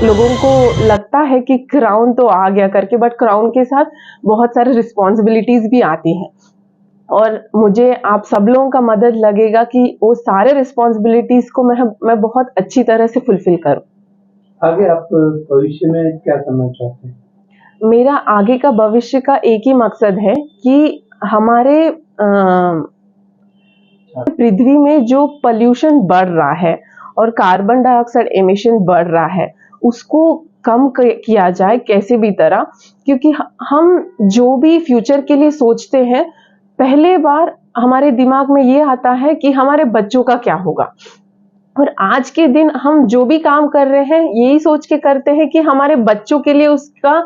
लोगों को लगता है कि क्राउन तो आ गया करके, बट क्राउन के साथ बहुत सारे रिस्पॉन्सिबिलिटीज भी आती हैं और मुझे आप सब लोगों का मदद लगेगा कि वो सारे रिस्पॉन्सिबिलिटीज को मैं बहुत अच्छी तरह से फुलफिल करूं। आगे आप भविष्य में क्या करना चाहते हैं? मेरा आगे का भविष्य का एक ही मकसद है कि हमारे पृथ्वी में जो पोल्यूशन बढ़ रहा है और कार्बन डाइऑक्साइड एमिशन बढ़ रहा है उसको कम किया जाए कैसे भी तरह, क्योंकि हम जो भी फ्यूचर के लिए सोचते हैं पहले बार हमारे दिमाग में ये आता है कि हमारे बच्चों का क्या होगा, और आज के दिन हम जो भी काम कर रहे हैं यही सोच के करते हैं कि हमारे बच्चों के लिए उसका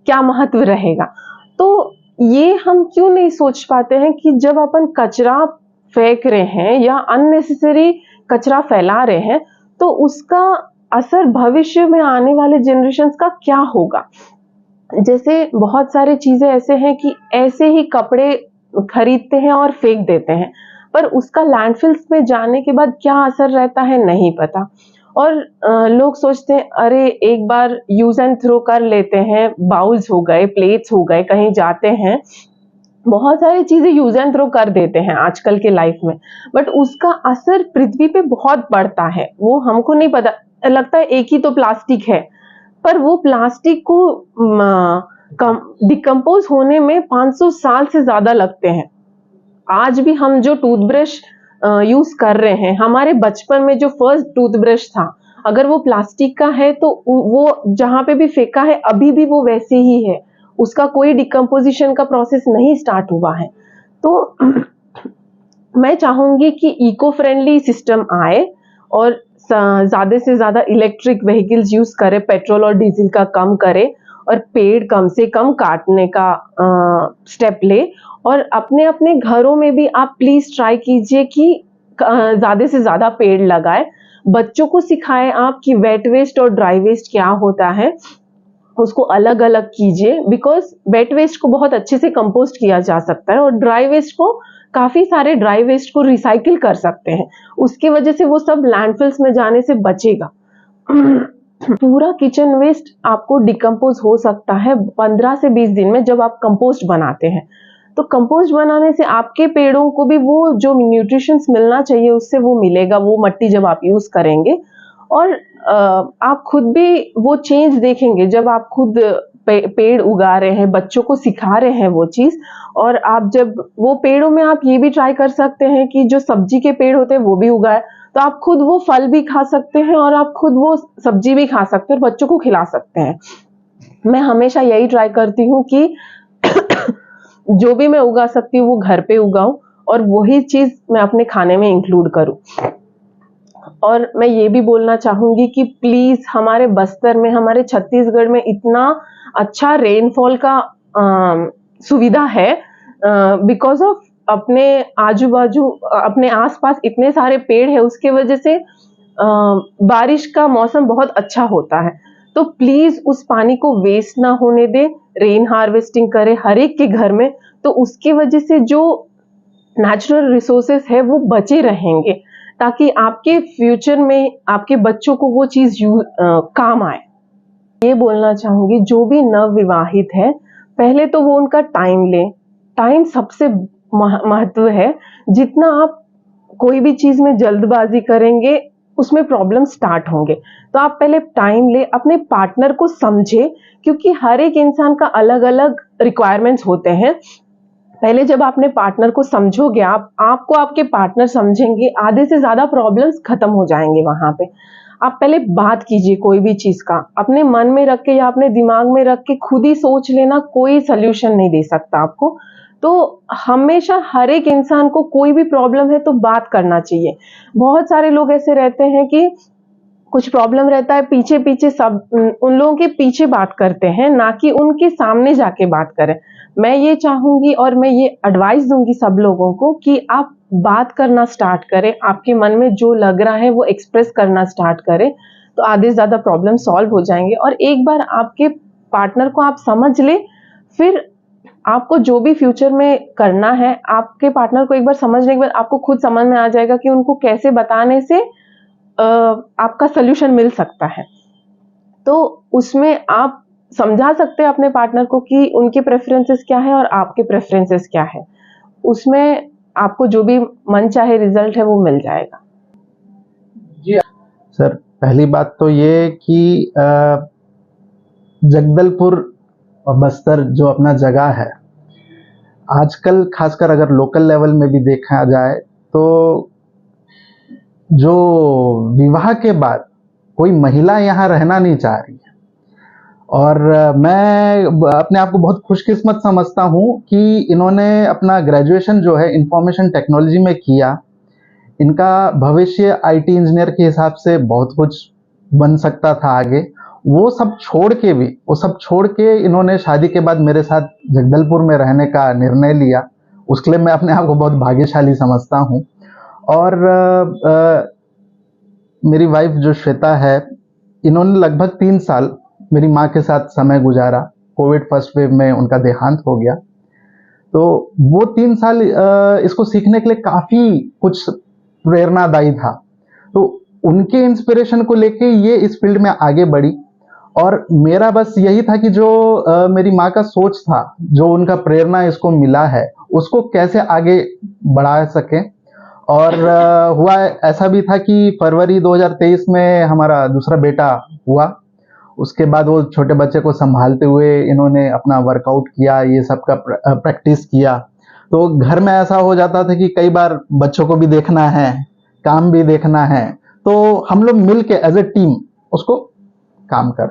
क्या महत्व रहेगा। तो ये हम क्यों नहीं सोच पाते हैं कि जब अपन कचरा फेंक रहे हैं या अननेसेसरी कचरा फैला रहे हैं तो उसका असर भविष्य में आने वाले जनरेशन्स का क्या होगा। जैसे बहुत सारे चीजें ऐसे हैं कि ऐसे ही कपड़े खरीदते हैं और फेंक देते हैं, पर उसका लैंडफिल्स में जाने के बाद क्या असर रहता है नहीं पता। और लोग सोचते हैं अरे एक बार यूज एंड थ्रो कर लेते हैं, बाउल्स हो गए, प्लेट्स हो गए, कहीं जाते हैं बहुत सारी चीजें यूज एंड थ्रो कर देते हैं आजकल के लाइफ में, बट उसका असर पृथ्वी पे बहुत पड़ता है। वो हमको नहीं पता, लगता है एक ही तो प्लास्टिक है, पर वो प्लास्टिक को डिकम्पोज होने में 500 साल से ज्यादा लगते हैं। आज भी हम जो टूथब्रश यूज कर रहे हैं, हमारे बचपन में जो फर्स्ट टूथब्रश था अगर वो प्लास्टिक का है तो वो जहां पे भी फेंका है अभी भी वो वैसे ही है, उसका कोई डिकम्पोजिशन का प्रोसेस नहीं स्टार्ट हुआ है। तो मैं चाहूंगी कि इको फ्रेंडली सिस्टम आए और ज्यादा से ज्यादा इलेक्ट्रिक व्हीकल्स यूज करे, पेट्रोल और डीजल का कम करे और पेड़ कम से कम काटने का स्टेप ले। और अपने अपने घरों में भी आप प्लीज ट्राई कीजिए कि ज्यादा से ज्यादा पेड़ लगाए। बच्चों को सिखाएं आप कि वेट वेस्ट और ड्राई वेस्ट क्या होता है, उसको अलग अलग कीजिए, बिकॉज वेट वेस्ट को बहुत अच्छे से कंपोस्ट किया जा सकता है और ड्राई वेस्ट को काफी सारे ड्राई वेस्ट को रिसाइकिल कर सकते हैं, उसकी वजह से वो सब लैंडफिल्स में जाने से बचेगा। पूरा किचन वेस्ट आपको डिकम्पोज हो सकता है 15 से 20 दिन में जब आप कंपोस्ट बनाते हैं। तो कंपोस्ट बनाने से आपके पेड़ों को भी वो जो न्यूट्रिशंस मिलना चाहिए उससे वो मिलेगा, वो मट्टी जब आप यूज करेंगे। और आप खुद भी वो चेंज देखेंगे जब आप खुद पेड़ उगा रहे हैं, बच्चों को सिखा रहे हैं वो चीज। और आप जब वो पेड़ों में आप ये भी ट्राई कर सकते हैं कि जो सब्जी के पेड़ होते हैं वो भी उगाए, तो आप खुद वो फल भी खा सकते हैं और आप खुद वो सब्जी भी खा सकते हैं और बच्चों को खिला सकते हैं। मैं हमेशा यही ट्राई करती हूँ कि जो भी मैं उगा सकती हूँ वो घर पे उगाऊं और वही चीज मैं अपने खाने में इंक्लूड करूं। और मैं ये भी बोलना चाहूंगी कि प्लीज हमारे बस्तर में, हमारे छत्तीसगढ़ में इतना अच्छा रेनफॉल का सुविधा है बिकॉज ऑफ अपने आजू बाजू, अपने आसपास इतने सारे पेड़ है, उसके वजह से बारिश का मौसम बहुत अच्छा होता है। तो प्लीज उस पानी को वेस्ट ना होने दे, रेन हार्वेस्टिंग करे हर एक के घर में, तो उसकी वजह से जो नेचुरल रिसोर्सेस है वो बचे रहेंगे ताकि आपके फ्यूचर में आपके बच्चों को वो चीज काम आए। ये बोलना चाहूंगी जो भी नवविवाहित है पहले तो वो उनका टाइम ले, टाइम सबसे महत्व है। जितना आप कोई भी चीज में जल्दबाजी करेंगे उसमें प्रॉब्लम स्टार्ट होंगे, तो आप पहले टाइम ले, अपने पार्टनर को समझे, क्योंकि हर एक इंसान का अलग अलग रिक्वायरमेंट्स होते हैं। पहले जब आपने पार्टनर को समझोगे, आपको आपके पार्टनर समझेंगे, आधे से ज्यादा प्रॉब्लम्स खत्म हो जाएंगे वहां पे। आप पहले बात कीजिए, कोई भी चीज का अपने मन में रख के या अपने दिमाग में रख के खुद ही सोच लेना कोई सोल्यूशन नहीं दे सकता आपको। तो हमेशा हर एक इंसान को कोई भी प्रॉब्लम है तो बात करना चाहिए। बहुत सारे लोग ऐसे रहते हैं कि कुछ प्रॉब्लम रहता है पीछे पीछे, सब उन लोगों के पीछे बात करते हैं, ना कि उनके सामने जाके बात करें। मैं ये चाहूंगी और मैं ये एडवाइस दूंगी सब लोगों को कि आप बात करना स्टार्ट करें, आपके मन में जो लग रहा है वो एक्सप्रेस करना स्टार्ट करें, तो आधे से ज्यादा प्रॉब्लम सॉल्व हो जाएंगे। और एक बार आपके पार्टनर को आप समझ ले, फिर आपको जो भी फ्यूचर में करना है, आपके पार्टनर को एक बार समझने के बाद आपको खुद समझ में आ जाएगा कि उनको कैसे बताने से आपका सोल्यूशन मिल सकता है। तो उसमें आप समझा सकते हैं अपने पार्टनर को कि उनके प्रेफरेंसेस क्या है और आपके प्रेफरेंसेस क्या है। उसमें आपको जो भी मन चाहे रिजल्ट है वो मिल जाएगा। जी सर, पहली बात तो ये कि जगदलपुर और बस्तर जो अपना जगह है, आजकल खासकर अगर लोकल लेवल में भी देखा जाए तो जो विवाह के बाद कोई महिला यहाँ रहना नहीं चाह रही है। और मैं अपने आप को बहुत खुशकिस्मत समझता हूँ कि इन्होंने अपना ग्रेजुएशन जो है इंफॉर्मेशन टेक्नोलॉजी में किया। इनका भविष्य आईटी इंजीनियर के हिसाब से बहुत कुछ बन सकता था आगे। वो सब छोड़ के इन्होंने शादी के बाद मेरे साथ जगदलपुर में रहने का निर्णय लिया। उसके लिए मैं अपने आप को बहुत भाग्यशाली समझता हूँ। और मेरी वाइफ जो श्वेता है, इन्होंने लगभग 3 साल मेरी माँ के साथ समय गुजारा। कोविड फर्स्ट वेव में उनका देहांत हो गया, तो वो 3 साल इसको सीखने के लिए काफ़ी कुछ प्रेरणादायी था। तो उनके इंस्पिरेशन को लेके ये इस फील्ड में आगे बढ़ी। और मेरा बस यही था कि जो मेरी माँ का सोच था, जो उनका प्रेरणा इसको मिला है, उसको कैसे आगे बढ़ा सकें। और हुआ ऐसा भी था कि फरवरी 2023 में हमारा दूसरा बेटा हुआ। उसके बाद वो छोटे बच्चे को संभालते हुए इन्होंने अपना वर्कआउट किया, ये सब का प्रैक्टिस किया। तो घर में ऐसा हो जाता था कि कई बार बच्चों को भी देखना है, काम भी देखना है, तो हम लोग मिल के एज ए टीम उसको काम कर